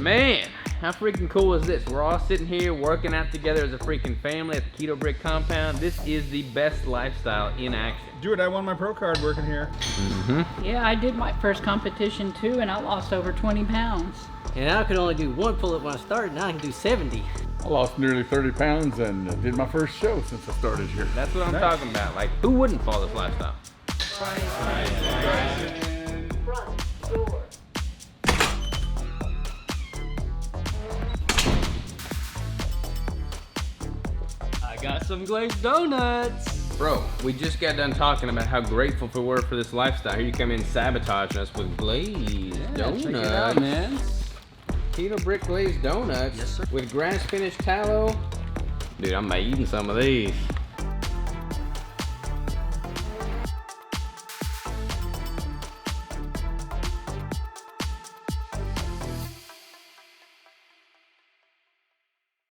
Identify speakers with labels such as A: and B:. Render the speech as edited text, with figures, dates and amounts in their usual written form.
A: Man, how freaking cool is this? We're all sitting here working out together as a freaking family at the Keto Brick compound. This is the best lifestyle in action.
B: Dude, I won my pro card working here.
C: Yeah, I did my first competition too, and I lost over 20 pounds.
D: And I could only do 1 pull-up when I started, now I can do 70.
B: I lost nearly 30 pounds and did my first show since I started here.
A: That's what I'm talking about. Like, who wouldn't follow this lifestyle?
D: I got some glazed donuts.
A: Bro, we just got done talking about how grateful we were for this lifestyle. Here you come in sabotaging us with glazed donuts.
D: Check it out, man.
A: Keto Brick glazed donuts.
D: Yes, sir.
A: With grass finished tallow. Dude, I'm eating some of these.